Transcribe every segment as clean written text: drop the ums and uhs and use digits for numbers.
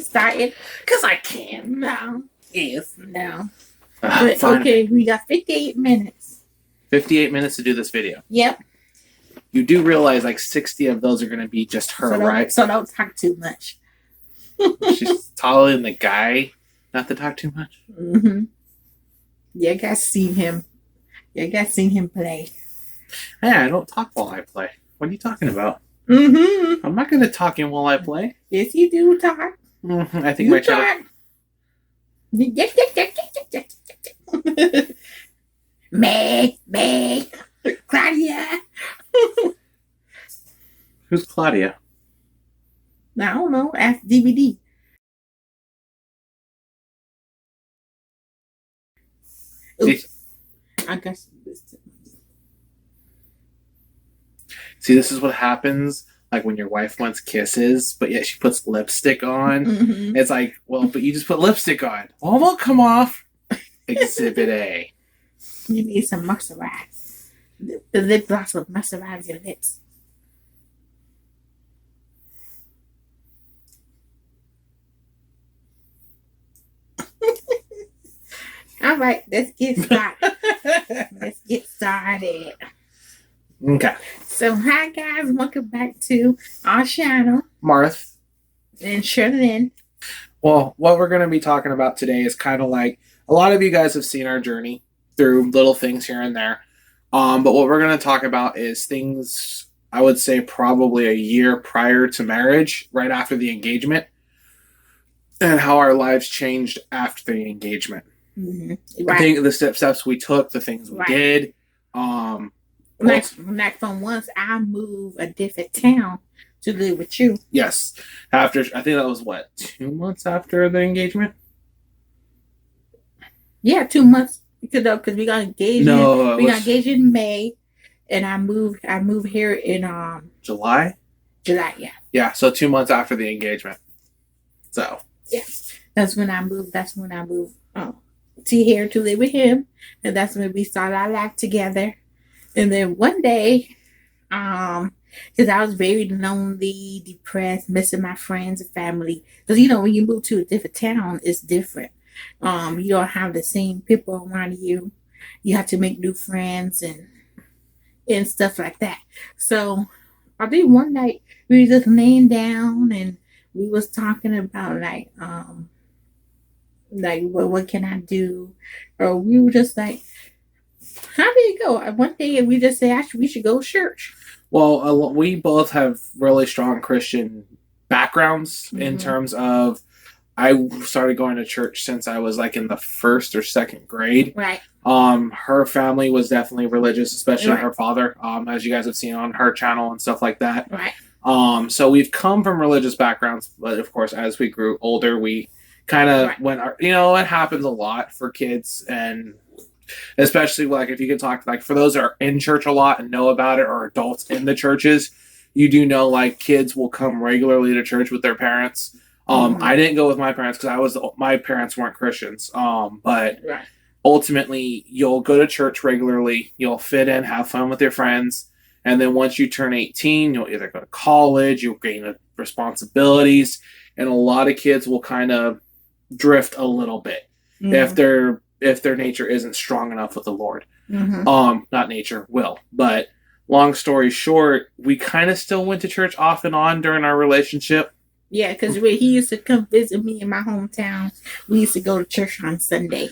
started? Because I can. No. Yes. No. But, okay, we got 58 minutes. 58 minutes to do this video. Yep. You do realize like 60 of those are going to be just her, right? So don't talk too much. She's taller than the guy. Not to talk too much. Mm-hmm. Yeah, I guys seen him. Yeah, I guys seen him play. Hey, I don't talk while I play. What are you talking about? Mm-hmm. I'm not going to talk in while I play. Yes, you do talk. I think You my talk. Meg, Claudia. Who's Claudia? I don't know. Ask DVD. Oops. I guess. See, this is what happens like when your wife wants kisses, but yet she puts lipstick on. Mm-hmm. It's like, well, but you just put lipstick on. Well, it won't come off. Exhibit A. You need some moisturize. The lip gloss will moisturize your lips. All right, let's get started. Okay. So, hi guys, welcome back to our channel, Marth. And Shirley. Well, what we're going to be talking about today is kind of like a lot of you guys have seen our journey through little things here and there. But what we're going to talk about is things I would say probably a year prior to marriage, right after the engagement, and how our lives changed after the engagement. Mm-hmm. Right. I think the steps we took, the things we did. Like from once I moved a different town to live with you. Yes. After, I think that was what, 2 months after the engagement? Yeah, 2 months. Because we got engaged. No, we got engaged in May, and I moved here in July. July, yeah. Yeah, so 2 months after the engagement. So yeah, that's when I moved. To here to live with him, and that's when we started our life together. And then one day, because I was very lonely, depressed, missing my friends and family. Because when you move to a different town, it's different. You don't have the same people around you. You have to make new friends and stuff like that. So I think one night we were just laying down and we was talking about like what can I do? Or we were just like, how did it go? One day we just said, actually, we should go to church. Well, we both have really strong Christian backgrounds in terms of I started going to church since I was like in the 1st or 2nd grade. Right. Her family was definitely religious, especially her father, as you guys have seen on her channel and stuff like that. Right. So we've come from religious backgrounds, but of course, as we grew older, we kind of went, it happens a lot for kids, and especially like if you could talk like for those that are in church a lot and know about it, or adults in the churches, you do know like kids will come regularly to church with their parents. I didn't go with my parents because my parents weren't Christians. But ultimately you'll go to church regularly, you'll fit in, have fun with your friends, and then once you turn 18, you'll either go to college, you'll gain responsibilities, and a lot of kids will kind of drift a little bit if their nature isn't strong enough with the Lord. Not nature, will. But long story short, we kind of still went to church off and on during our relationship. Yeah, because when he used to come visit me in my hometown, we used to go to church on Sunday.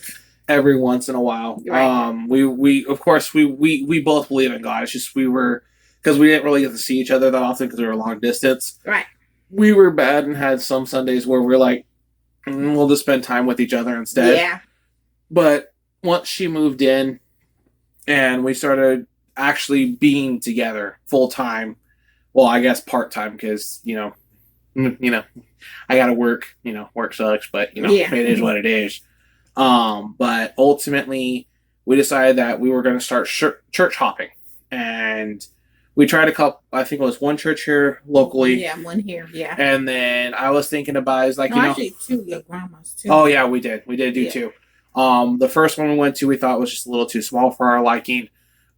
Every once in a while. Right. We of course we both believe in God. It's just because we didn't really get to see each other that often because we were long distance. Right. We were bad and had some Sundays where we're like, we'll just spend time with each other instead. Yeah. But once she moved in and we started actually being together full time, well, I guess part time because I gotta work. Work sucks, but it is what it is. But ultimately, we decided that we were going to start church hopping, and we tried a couple. I think it was one church here locally. Yeah, one here. Yeah. And then I was thinking about is like actually two. Your grandma's too. Oh yeah, we did. We did do two. The first one we went to, we thought was just a little too small for our liking.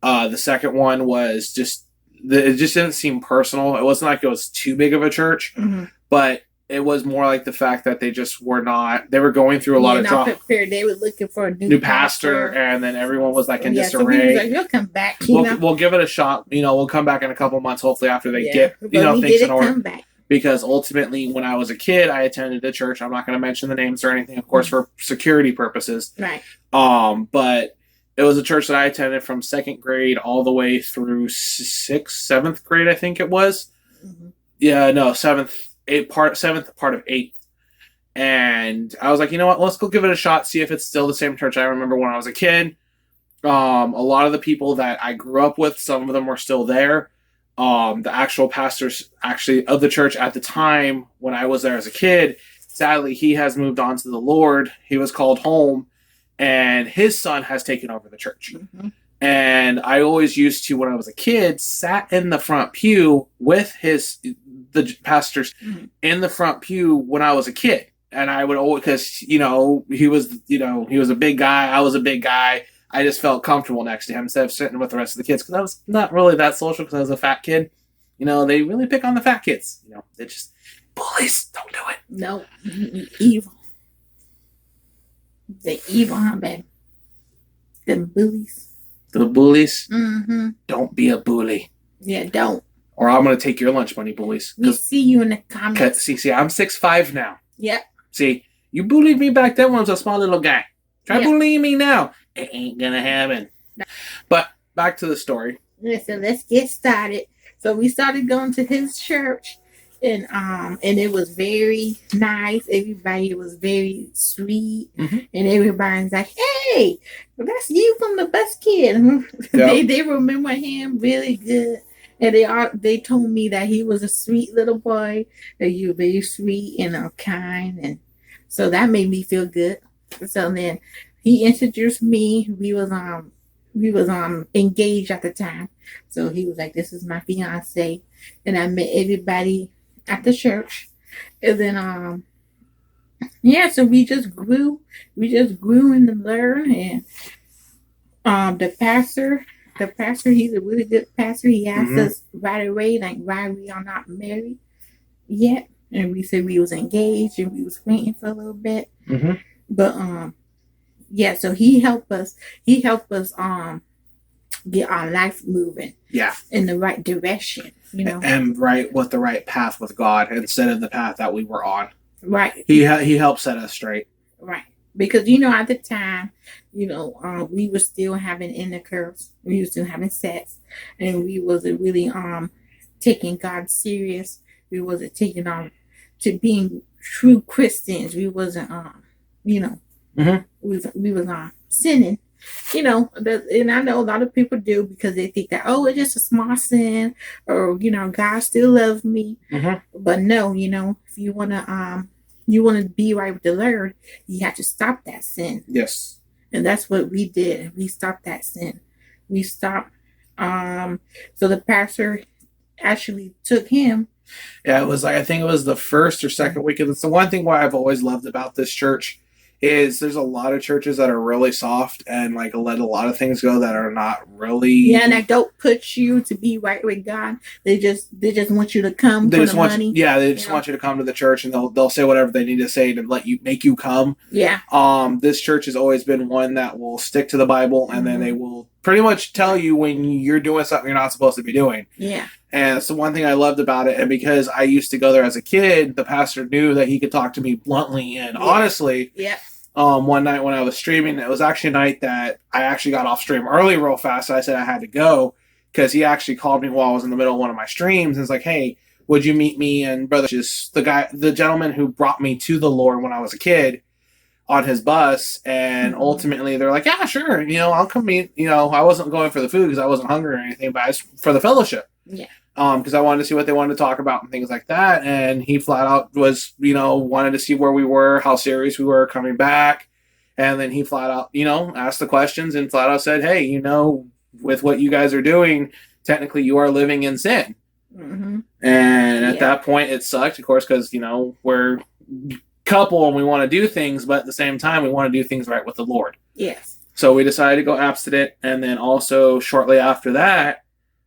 The second one was it just didn't seem personal. It wasn't like it was too big of a church, but it was more like the fact that they just were not. They were going through a lot of drama. Prepared. They were looking for a new pastor, and then everyone was like in disarray. So he was like, "You'll come back. We'll give it a shot. We'll come back in a couple months, hopefully after they get things in order." Because ultimately, when I was a kid, I attended a church. I'm not going to mention the names or anything, of course, for security purposes. Right. But it was a church that I attended from 2nd grade all the way through 7th grade, I think it was. Mm-hmm. Yeah, no, 7th part of 8th. And I was like, you know what? Let's go give it a shot, see if it's still the same church I remember when I was a kid. A lot of the people that I grew up with, some of them were still there. The actual pastors of the church at the time when I was there as a kid, sadly, he has moved on to the Lord. He was called home, and his son has taken over the church. Mm-hmm. And I always used to, when I was a kid, sat in the front pew with the pastors mm-hmm. in the front pew when I was a kid. And I would always, because, he was a big guy. I was a big guy. I just felt comfortable next to him instead of sitting with the rest of the kids, because I was not really that social because I was a fat kid. They really pick on the fat kids. They just, bullies, don't do it. No, evil. The evil, huh, baby? The bullies. The bullies? Mm-hmm. Don't be a bully. Yeah, don't. Or I'm going to take your lunch money, bullies. We see you in the comments. See, I'm 6'5" now. Yep. See, you bullied me back then when I was a small little guy. Try bullying me now. It ain't gonna happen. No. But back to the story. Yeah, so let's get started. So we started going to his church, and it was very nice. Everybody was very sweet, mm-hmm. and everybody's like, "Hey, that's you from the bus kid." Yep. they remember him really good, and they told me that he was a sweet little boy, that you were very sweet and kind, and so that made me feel good. So then he introduced me. We was engaged at the time. So he was like, "This is my fiance." And I met everybody at the church. And then so we just grew. We just grew in the Lord. And the pastor, he's a really good pastor. He asked mm-hmm. us right away, like, why we are not married yet. And we said we was engaged and we was waiting for a little bit. Mm-hmm. But so he helped us get our life moving. Yeah. In the right direction, And right with the right path with God instead of the path that we were on. Right. He helped set us straight. Right. Because at the time, we were still having intercourse. We were still having sex, and we wasn't really taking God serious. We wasn't taking to being true Christians. We wasn't mm-hmm. we was sinning, and I know a lot of people do, because they think that, oh, it's just a small sin, or God still loves me. Mm-hmm. But no, if you wanna be right with the Lord, you have to stop that sin. Yes. And that's what we did. We stopped that sin. We stopped. So the pastor actually took him. Yeah, it was like, I think it was the first or second weekend. It's the one thing why I've always loved about this church is there's a lot of churches that are really soft and like let a lot of things go that are not really. Yeah, and that don't put you to be right with God. They just want you to come for the money. They just want you to come to the church, and they'll say whatever they need to say to make you come. Yeah. This church has always been one that will stick to the Bible, and mm-hmm. then they will pretty much tell you when you're doing something you're not supposed to be doing. Yeah. And it's the one thing I loved about it. And because I used to go there as a kid, the pastor knew that he could talk to me bluntly and honestly. Yeah. One night when I was streaming, it was actually a night that I actually got off stream early real fast. So I said I had to go because he actually called me while I was in the middle of one of my streams. And it's like, hey, would you meet me and brother? Just the gentleman who brought me to the Lord when I was a kid on his bus. And mm-hmm. ultimately they're like, yeah, sure. I'll come meet, I wasn't going for the food because I wasn't hungry or anything, but I was for the fellowship. Yeah. Because I wanted to see what they wanted to talk about and things like that. And he flat out was, wanted to see where we were, how serious we were coming back. And then he flat out, asked the questions and flat out said, hey, with what you guys are doing, technically you are living in sin. Mm-hmm. And at that point it sucked, of course, because, we're couple and we want to do things, but at the same time we want to do things right with the Lord. Yes. So we decided to go abstinent. And then also shortly after that,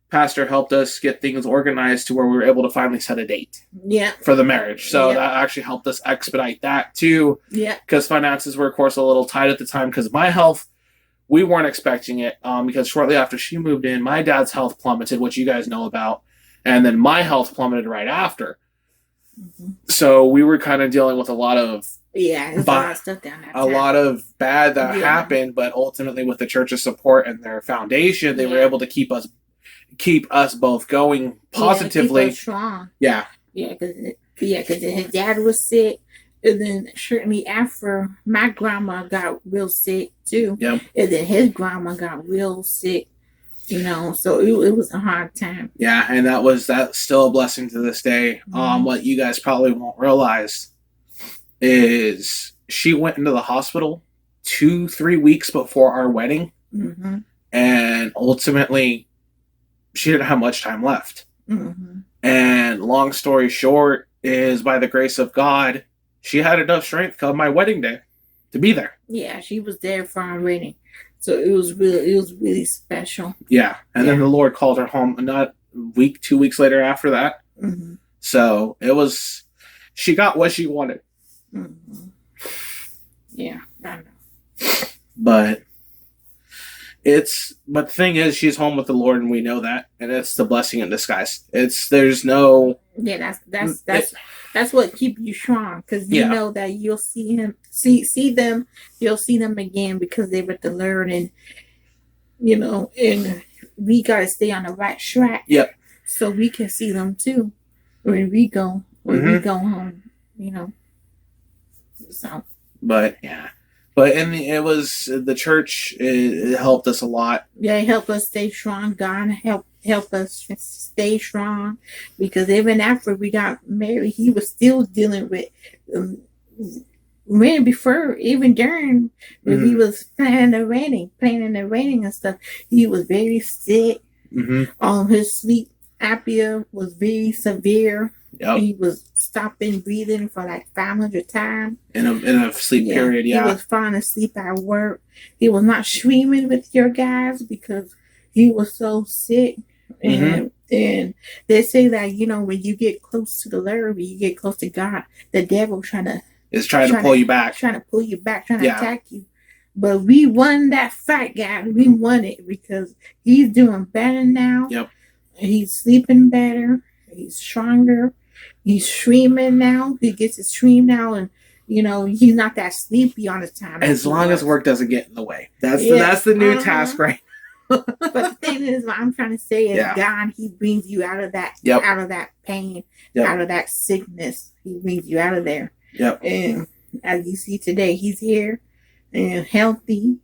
pastor helped us get things organized to where we were able to finally set a date. Yeah. For the marriage. So that actually helped us expedite that too. Yeah. Because finances were, of course, a little tight at the time because my health, we weren't expecting it. Because shortly after she moved in, my dad's health plummeted, which you guys know about. And then my health plummeted right after. Mm-hmm. So we were kind of dealing with a lot of a lot of stuff down that time. lot of bad that happened, but ultimately with the church's support and their foundation, they were able to keep us both going positively. Keep us strong. Yeah. Yeah, because his dad was sick, and then shortly after, my grandma got real sick too. Yep. And then his grandma got real sick. So it was a hard time. Yeah, and that's still a blessing to this day. Mm-hmm. What you guys probably won't realize is she went into the hospital 2-3 weeks before our wedding, mm-hmm. and ultimately she didn't have much time left. Mm-hmm. And long story short is, by the grace of God, she had enough strength come my wedding day to be there. Yeah, she was there for our wedding. So it was really special. Yeah. And then the Lord called her home not a week, 2 weeks later after that. Mm-hmm. So she got what she wanted. Mm-hmm. Yeah, I know. But the thing is, she's home with the Lord, and we know that, and it's the blessing in disguise. There's no. Yeah, that's what keeps you strong, because you know that you'll see them, you'll see them again, because they were to learn, and and we gotta stay on the right track. Yep. So we can see them too when we go home. So. But yeah. But it was the church. It helped us a lot. Yeah, it helped us stay strong. God help us stay strong, because even after we got married, he was still dealing with even during when he was planning the wedding and stuff. He was very sick. Mm-hmm. His sleep apnea was very severe. Yep. He was stopping breathing for like 500 times in a sleep period. Yeah, he was falling asleep at work. He was not streaming with your guys because he was so sick. And they say that when you get close to the Lord, you get close to God, the devil trying to pull you back, trying to attack you. But we won that fight, guys. We won it, because he's doing better now. Yep. He's sleeping better. He's stronger. He's streaming now. He gets to stream now, and he's not that sleepy on his time. As long as work doesn't get in the way. That's the new task, right? But the thing is, what I'm trying to say is, God, he brings you out of that, out of that pain, out of that sickness. He brings you out of there. Yep. And as you see today, he's here and healthy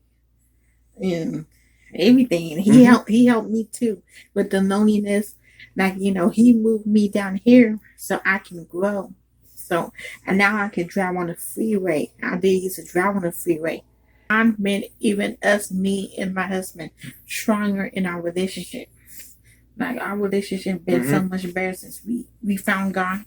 and everything. And he helped me too with the loneliness. Like, he moved me down here so I can grow. So, and now I can drive on the freeway. I did used to drive on the freeway. I've been, even us, me and my husband, stronger in our relationship. Like, our relationship been so much better since we found God.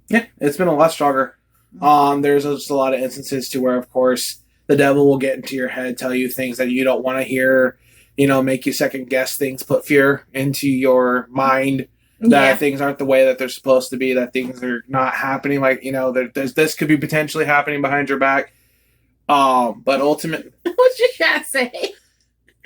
Yeah, it's been a lot stronger. There's just a lot of instances to where, of course, the devil will get into your head, tell you things that you don't want to hear, make you second guess things, put fear into your mind that things aren't the way that they're supposed to be, that things are not happening. Like, this could be potentially happening behind your back. But ultimately, what you trying to say?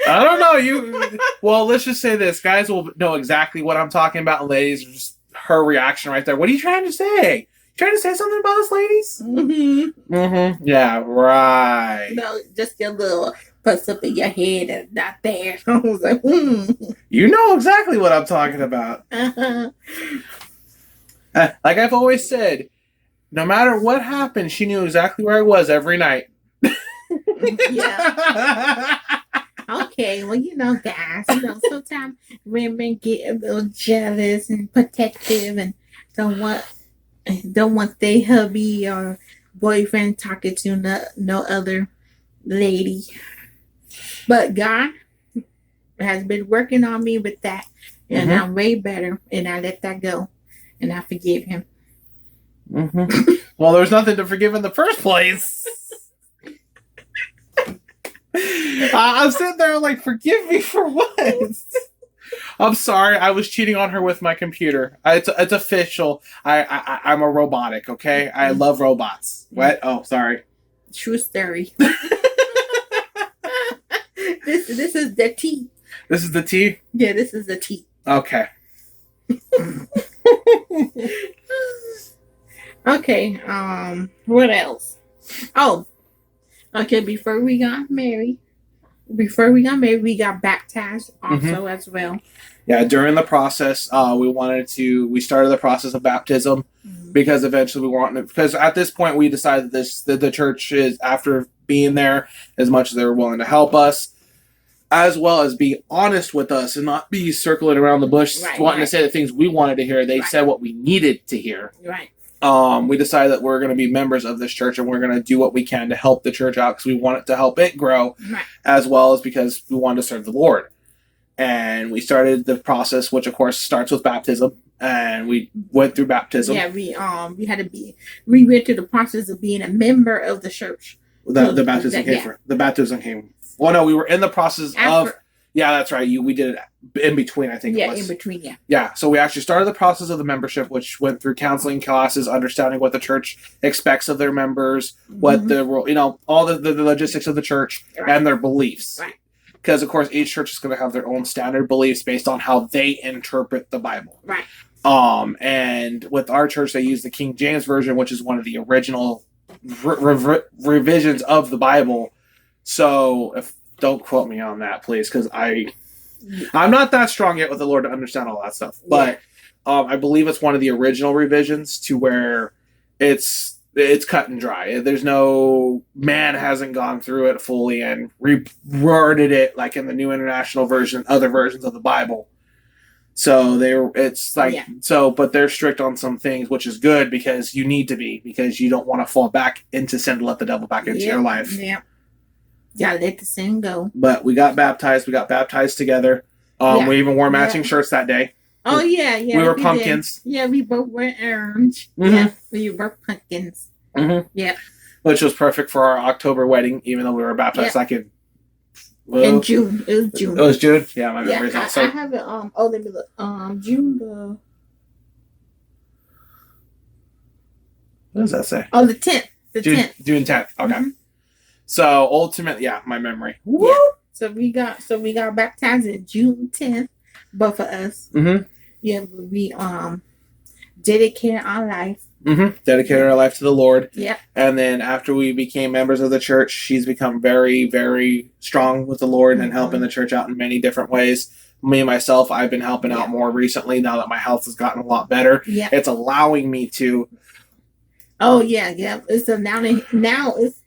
I don't know. Well, let's just say this. Guys will know exactly what I'm talking about, and ladies, just her reaction right there. What are you trying to say? You trying to say something about us, ladies? Mm-hmm. Mm-hmm. Yeah, right. No, just your little puts up in your head and not there. I was like, You know exactly what I'm talking about. Like I've always said, no matter what happened, she knew exactly where I was every night. Yeah. Okay, well, guys, sometimes women get a little jealous and protective and don't want their hubby or boyfriend talking to no other lady. But God has been working on me with that, and I'm way better, and I let that go, and I forgive him. Mm-hmm. Well, there's nothing to forgive in the first place. I'm sitting there like, forgive me for what? I'm sorry, I was cheating on her with my computer. It's official. I'm a robotic. Okay, I love robots. What? Oh, sorry. True story. This is the tea. This is the tea. Yeah, this is the tea. Okay. Okay. What else? Oh, okay. Before we got married, we got baptized also as well. Yeah, during the process, we started the process of baptism because eventually because at this point we decided that the church is, after being there as much as they were willing to help us, as well as be honest with us and not be circling around the bush wanting to say the things we wanted to hear. They said what we needed to hear. Right. We decided that we're going to be members of this church and we're going to do what we can to help the church out because we want it to help it grow, as well as because we wanted to serve the Lord. And we started the process, which of course starts with baptism, and we went through baptism. Yeah, we went through the process of being a member of the church. The baptism came. Well, no, we were in the process of. Yeah, that's right. We did it in between, I think. Yeah, in between. Yeah. Yeah. So we actually started the process of the membership, which went through counseling classes, understanding what the church expects of their members, what the all the logistics of the church and their beliefs. Right. Because of course, each church is going to have their own standard beliefs based on how they interpret the Bible. Right. And with our church, they use the King James version, which is one of the original revisions of the Bible. So don't quote me on that, please, because I'm not that strong yet with the Lord to understand all that stuff. But I believe it's one of the original revisions to where it's cut and dry. There's no man hasn't gone through it fully and reworded it like in the New International Version, other versions of the Bible. So but they're strict on some things, which is good because you need to be, because you don't want to fall back into sin to let the devil back into your life. Yeah. Gotta let the sin go. But we got baptized. We got baptized together. We even wore matching shirts that day. Oh, yeah. We were pumpkins. Did. Yeah, we both were orange. Yeah, we were pumpkins. Yeah. Which was perfect for our October wedding, even though we were baptized in June. It was June. It was June? Yeah, my memory's not so. I have it, let me look. June the... What does that say? Oh, the 10th. June 10th. Okay. So ultimately, my memory. Woo! Yeah. So we got baptized in June 10th, both of us. Yeah, we dedicated our life. Dedicated our life to the Lord. Yeah. And then after we became members of the church, she's become very, very strong with the Lord and helping the church out in many different ways. Me and myself, I've been helping out more recently now that my health has gotten a lot better. Yeah. It's allowing me to. Oh yeah. So now it's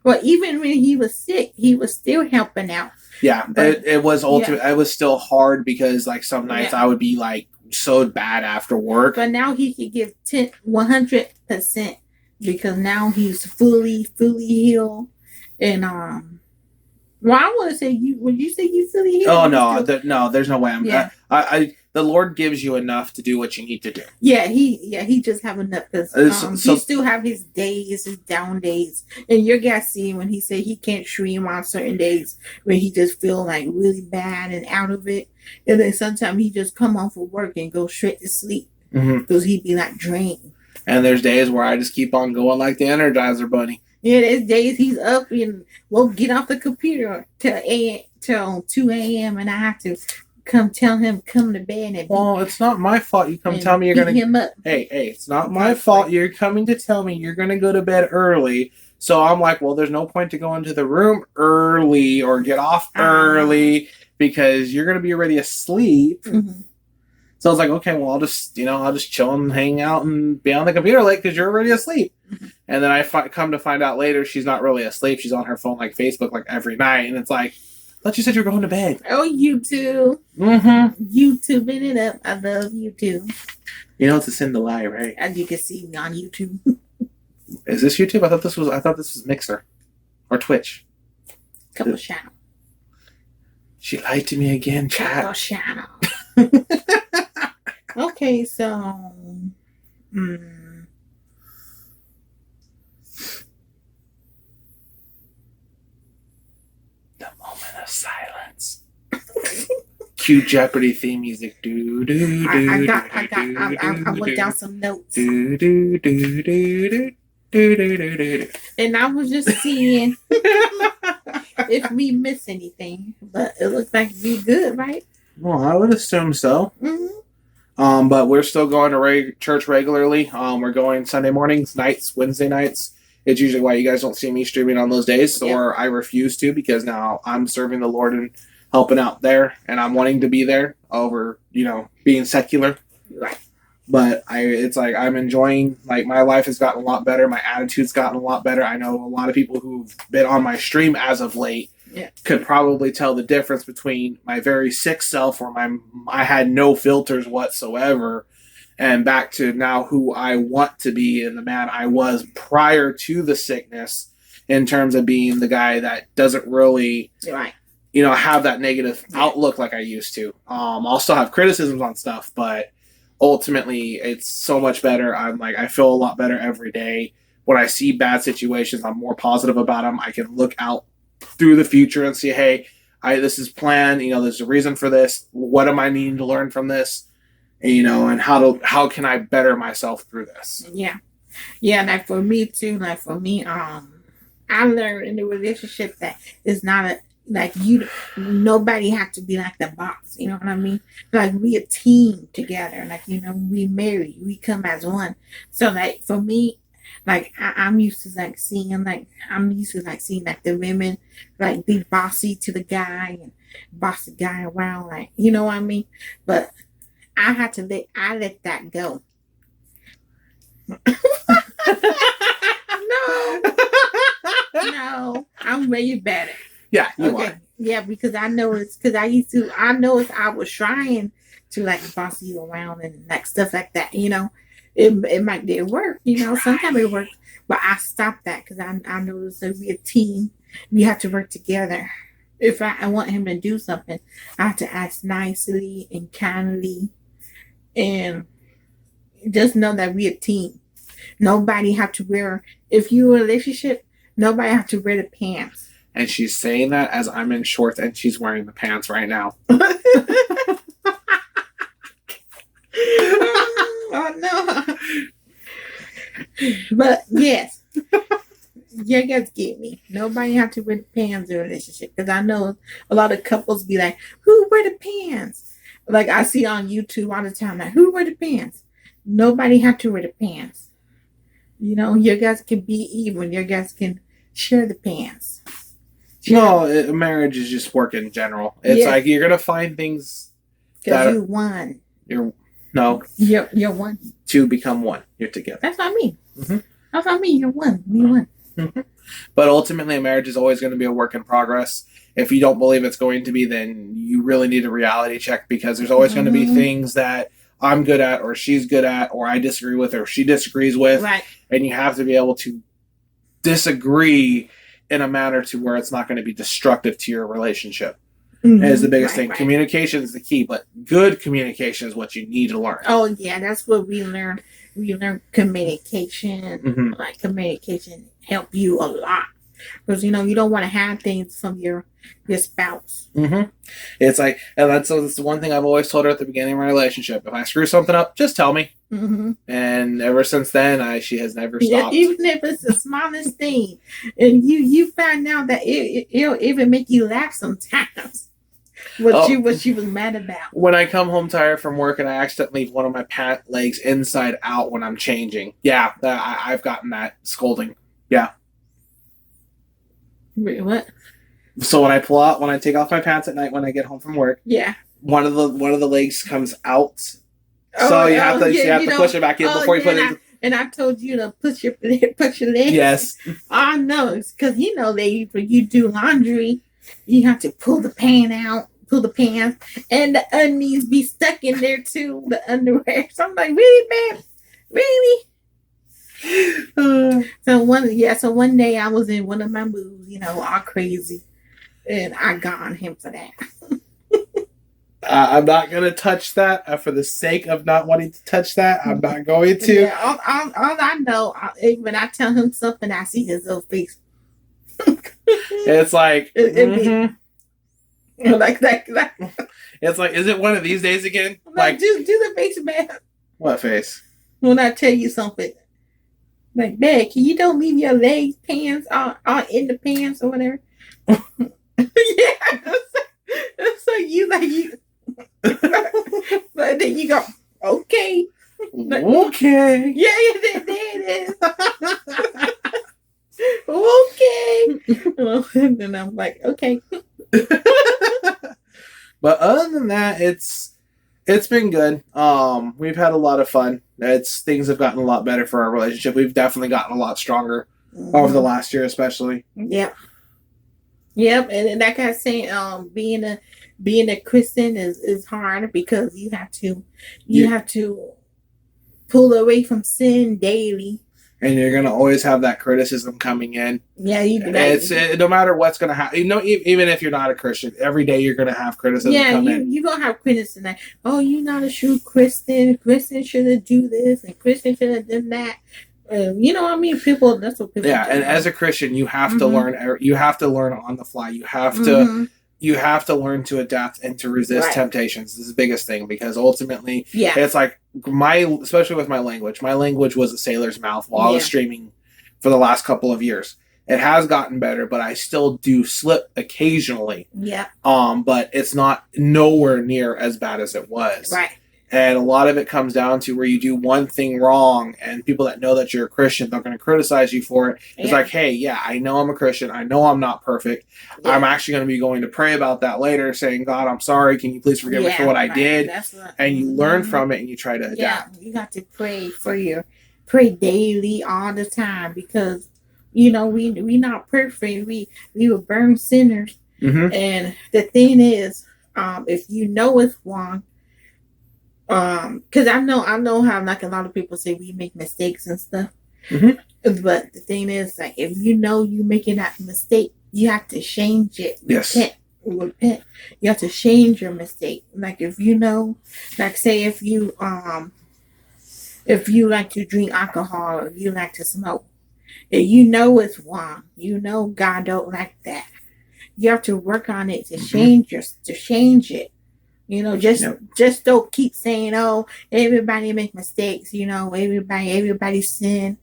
well, even when he was sick, he was still helping out. Yeah, but it was ultimate. It was still hard because like some nights I would be like so bad after work. But now he can give 100% because now he's fully healed. And well, I want to say would you say you fully healed? Oh no, no, there's no way. The Lord gives you enough to do what you need to do. Yeah, he just have enough because he still have his days, his down days, and your guys see when he said he can't stream on certain days when he just feel like really bad and out of it, and then sometimes he just come off of work and go straight to sleep because he be like drained. And there's days where I just keep on going like the Energizer Bunny. Yeah, there's days he's up and won't get off the computer till 2 a.m. and I have to come tell him come to bed. And it's not my fault. You come tell me you're gonna him up. Hey, it's not my fault. You're coming to tell me you're gonna go to bed early. So I'm like, well, there's no point to go into the room early or get off early because you're gonna be already asleep. So I was like, okay, well, I'll just chill and hang out and be on the computer late because you're already asleep. And then I come to find out later she's not really asleep. She's on her phone like Facebook like every night, and it's like, I thought you said you were going to bed. Oh, YouTube. YouTubing it up. I love YouTube. You know it's a sin to lie, right? As you can see me on YouTube. Is this YouTube? I thought this was Mixer or Twitch. Couple channel. She lied to me again, chat. Couple channel. Okay, so the moment of silence. Cue Jeopardy theme music. Do do do. I went down some notes. Do do do do do. And I was just seeing if we miss anything, but it looks like we good, right? Well, I would assume so. But we're still going to church regularly. We're going Sunday mornings, nights, Wednesday nights. It's usually why you guys don't see me streaming on those days, or I refuse to because now I'm serving the Lord and helping out there, and I'm wanting to be there over, being secular. Right. But it's like I'm enjoying, like, my life has gotten a lot better. My attitude's gotten a lot better. I know a lot of people who've been on my stream as of late could probably tell the difference between my very sick self, where I had no filters whatsoever, and back to now who I want to be and the man I was prior to the sickness, in terms of being the guy that doesn't really have that negative outlook like I used to. I'll still have criticisms on stuff, but ultimately it's so much better. I feel a lot better every day. When I see bad situations, I'm more positive about them. I can look out through the future and see, hey, this is planned. There's a reason for this. What am I needing to learn from this? And how can I better myself through this? Yeah. Like for me too. Like for me, I learned in the relationship that it's not nobody have to be like the boss. You know what I mean? Like we a team together. Like we married. We come as one. So like for me, like I'm used to seeing the women like be bossy to the guy and boss the guy around, like you know what I mean. But I let that go. No, I'm way better. Yeah, you are. Yeah, because I know I was trying to like boss you around and like stuff like that. It might did work. Sometimes it works, but I stopped that because I know that we're a team. We have to work together. If I want him to do something, I have to ask nicely and kindly, and just know that we're a team. Nobody have to wear. If you're in a relationship, nobody have to wear the pants. And she's saying that as I'm in shorts and she's wearing the pants right now. Oh no! But yes, you guys get me. Nobody have to wear the pants in a relationship, because I know a lot of couples be like, "Who wear the pants?" Like I see on YouTube all the time, like, "Who wear the pants?" Nobody have to wear the pants. You guys can be even. You guys can share the pants. No, marriage is just work in general. It's like you're gonna find things because you won. You're one. To become one. You're together. That's what I mean. Mm-hmm. That's what I mean. You're one. We won. Mm-hmm. But ultimately, a marriage is always going to be a work in progress. If you don't believe it's going to be, then you really need a reality check, because there's always going to be things that I'm good at, or she's good at, or I disagree with, or she disagrees with. Right. And you have to be able to disagree in a manner to where it's not going to be destructive to your relationship. Is the biggest thing. Right. Communication is the key, but good communication is what you need to learn. Oh yeah, that's what we learned. We learned communication. Like communication help you a lot, because you don't want to have things from your spouse. It's like, and that's the one thing I've always told her at the beginning of my relationship. If I screw something up, just tell me. And ever since then, she has never stopped. Even if it's the smallest thing, and you find out that it'll even make you laugh sometimes. What she was mad about. When I come home tired from work and I accidentally leave one of my pant legs inside out when I'm changing. Yeah, I've gotten that scolding. Yeah. Wait, what? So when I take off my pants at night when I get home from work. Yeah. One of the legs comes out. So you have to push it back in before you put it in. And I told you to push your legs. Yes. I know, it's because when you do laundry, you have to pull the pan out. Pull the pants, and the undies be stuck in there too, the underwear. So I'm like, really, man? Really? So one day I was in one of my moves, all crazy, and I got on him for that. I'm not going to touch that for the sake of not wanting to touch that. I'm not going to. Yeah, all I know, when I tell him something, I see his little face. It's like, like. It's like, is it one of these days again? Like, do the face, man. What face? When I tell you something, like, Dad, can you don't leave your legs pants on in the pants or whatever? Yeah. So you like you, but then you go, okay, okay, yeah, there it is. Okay, and then I'm like, okay. But other than that, it's been good. We've had a lot of fun. Things have gotten a lot better for our relationship. We've definitely gotten a lot stronger over the last year, especially. Yep. And like I say, being a Christian is hard because you have to pull away from sin daily. And you're gonna always have that criticism coming in. Yeah, no matter what's gonna happen. Even if you're not a Christian, every day you're gonna have criticism. Yeah, you're gonna have criticism like, oh, you're not a true Christian. Christians shouldn't do this, and Christians shouldn't do that. You know what I mean? People. That's what people. Yeah, and as a Christian, you have to learn. You have to learn on the fly. You have to. You have to learn to adapt and to resist temptations. This is the biggest thing because ultimately, it's like especially with my language. My language was a sailor's mouth while I was streaming for the last couple of years. It has gotten better, but I still do slip occasionally. Yeah. But it's not nowhere near as bad as it was. Right. And a lot of it comes down to where you do one thing wrong and people that know that you're a Christian, they're going to criticize you for it. It's like, hey, yeah, I know I'm a Christian. I know I'm not perfect. Yeah. I'm actually going to be going to pray about that later saying, God, I'm sorry. Can you please forgive me for what I did? And you learn from it and you try to adapt. Yeah, you got to pray daily all the time because, we not perfect. We were burned sinners. Mm-hmm. And the thing is, if you know it's wrong, because I know how like a lot of people say we make mistakes and stuff. Mm-hmm. But the thing is, like, if you know you're making that mistake, you have to change it. Yes. Repent. You have to change your mistake. Like if you know, like say if you like to drink alcohol or you like to smoke, and you know it's wrong, God don't like that. You have to work on it to change it. Just don't keep saying, oh, everybody make mistakes, everybody sin.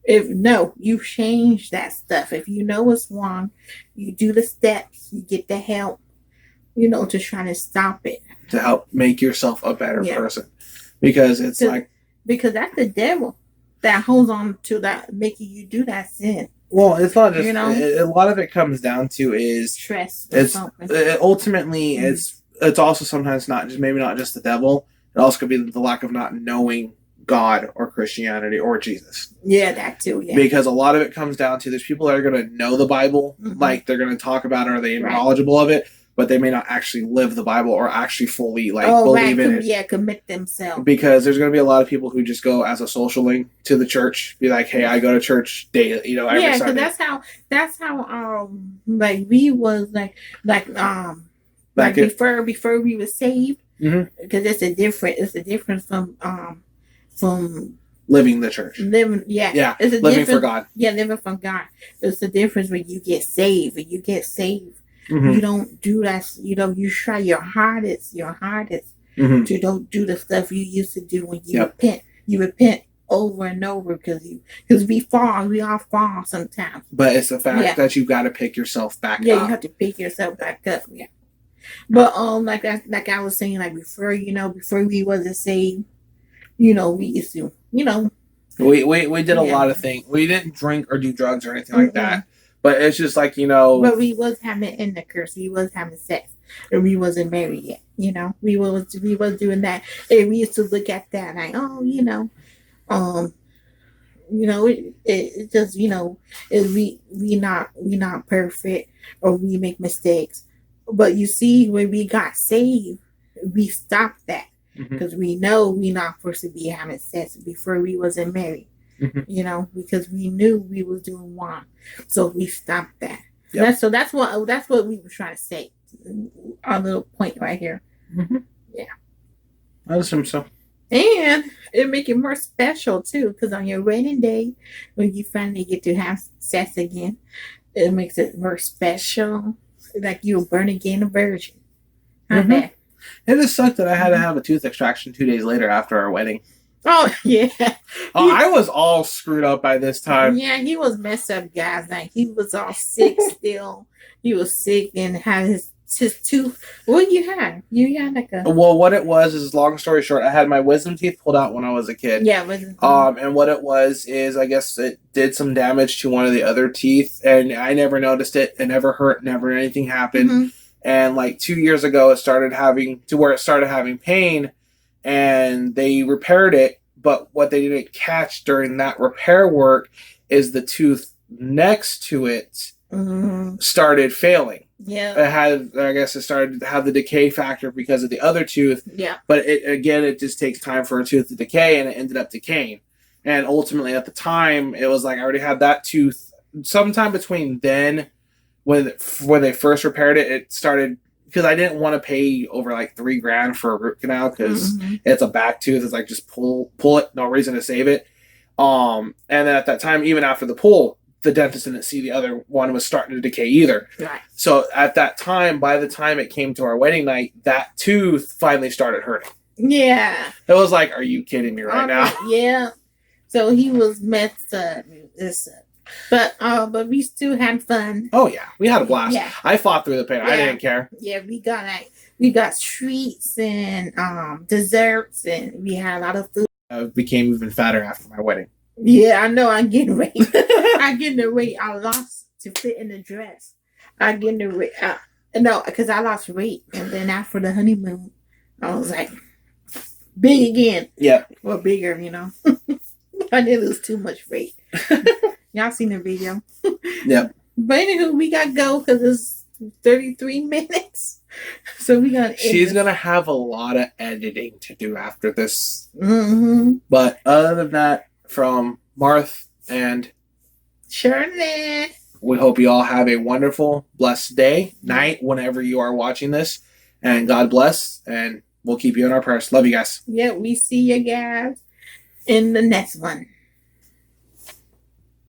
You change that stuff. If you know what's wrong, you do the steps, you get the help, to try to stop it. To help make yourself a better person. Because because that's the devil that holds on to that, making you do that sin. Well, it's not just, a lot of it comes down to is stress. Ultimately, it's also sometimes not just the devil. It also could be the lack of not knowing God or Christianity or Jesus. Yeah, that too. Yeah. Because a lot of it comes down to there's people that are going to know the Bible, like they're going to talk about it, or they're knowledgeable of it, but they may not actually live the Bible or actually fully believe in it. Yeah, commit themselves. Because there's going to be a lot of people who just go as a social link to the church, be like, "Hey, I go to church daily," every Sunday. Because that's how we was before we were saved. Because it's a difference from living the church. It's a living for God. Yeah, living from God. It's the difference when you get saved. When you get saved, you don't do that. You try your hardest to don't do the stuff you used to do when you repent. You repent over and over because we all fall sometimes. But it's the fact that you got to pick yourself back up. Yeah, you have to pick yourself back up. Yeah. But like I was saying, like before we wasn't saved, we used to, we did a lot of things. We didn't drink or do drugs or anything like that. But it's just like, But we was having intercourse. We was having sex. And we wasn't married yet. We was doing that. And we used to look at that like, oh, it just, we not perfect or we make mistakes. But you see, when we got saved, we stopped that. Because we know we're not supposed to be having sex before we wasn't married. Because we knew we was doing wrong. So we stopped that. Yep. That's what we were trying to say. Our little point right here. Yeah. I assume so. And it make it more special too, because on your wedding day, when you finally get to have sex again, it makes it more special. Like you were born again a virgin. Not Mm-hmm. bad. It just sucked that I had to have a tooth extraction 2 days later after our wedding. Oh yeah. Oh, I was all screwed up by this time. Yeah, he was messed up, guys. Like he was all sick still. He was sick and had his tooth. What you had? You had like a Well, what it was is, long story short, I had my wisdom teeth pulled out when I was a kid. yeah. It was, And what it was is, I guess it did some damage to one of the other teeth, and I never noticed it. It never hurt. Never anything happened. mm-hmm. And like 2 years ago, it started having pain, and they repaired it. But what they didn't catch during that repair work is the tooth next to it Mm-hmm. started failing. Yeah. It started to have the decay factor because of the other tooth. Yeah. But it just takes time for a tooth to decay, and it ended up decaying. And ultimately, at the time, it was like I already had that tooth. Sometime between then, when they first repaired it, it started, because I didn't want to pay over like $3,000 for a root canal, because it's a back tooth. It's like, just pull it, no reason to save it. And then at that time, even after the pull, the dentist didn't see the other one was starting to decay either. Right. So at that time, by the time it came to our wedding night, that tooth finally started hurting. Yeah. It was like, are you kidding me right now? Yeah. So he was messed up. But we still had fun. Oh yeah, we had a blast. Yeah. I fought through the pain. Yeah. I didn't care. Yeah, we got treats and desserts, and we had a lot of food. I became even fatter after my wedding. Yeah, I know. I gained weight. I gained the weight I lost to fit in the dress. I gained the weight. No, because I lost weight, and then after the honeymoon, I was like big again. Yeah. Well, bigger, you know. I didn't lose too much weight. Y'all seen the video? Yep. But anywho, we got to go because it's 33 minutes. So we got. She's gonna have a lot of editing to do after this. Mm-hmm. But other than that, from Marth and Shirley, we hope you all have a wonderful, blessed day, night, whenever you are watching this. And God bless. And we'll keep you in our prayers. Love you guys. Yeah, we see you guys in the next one.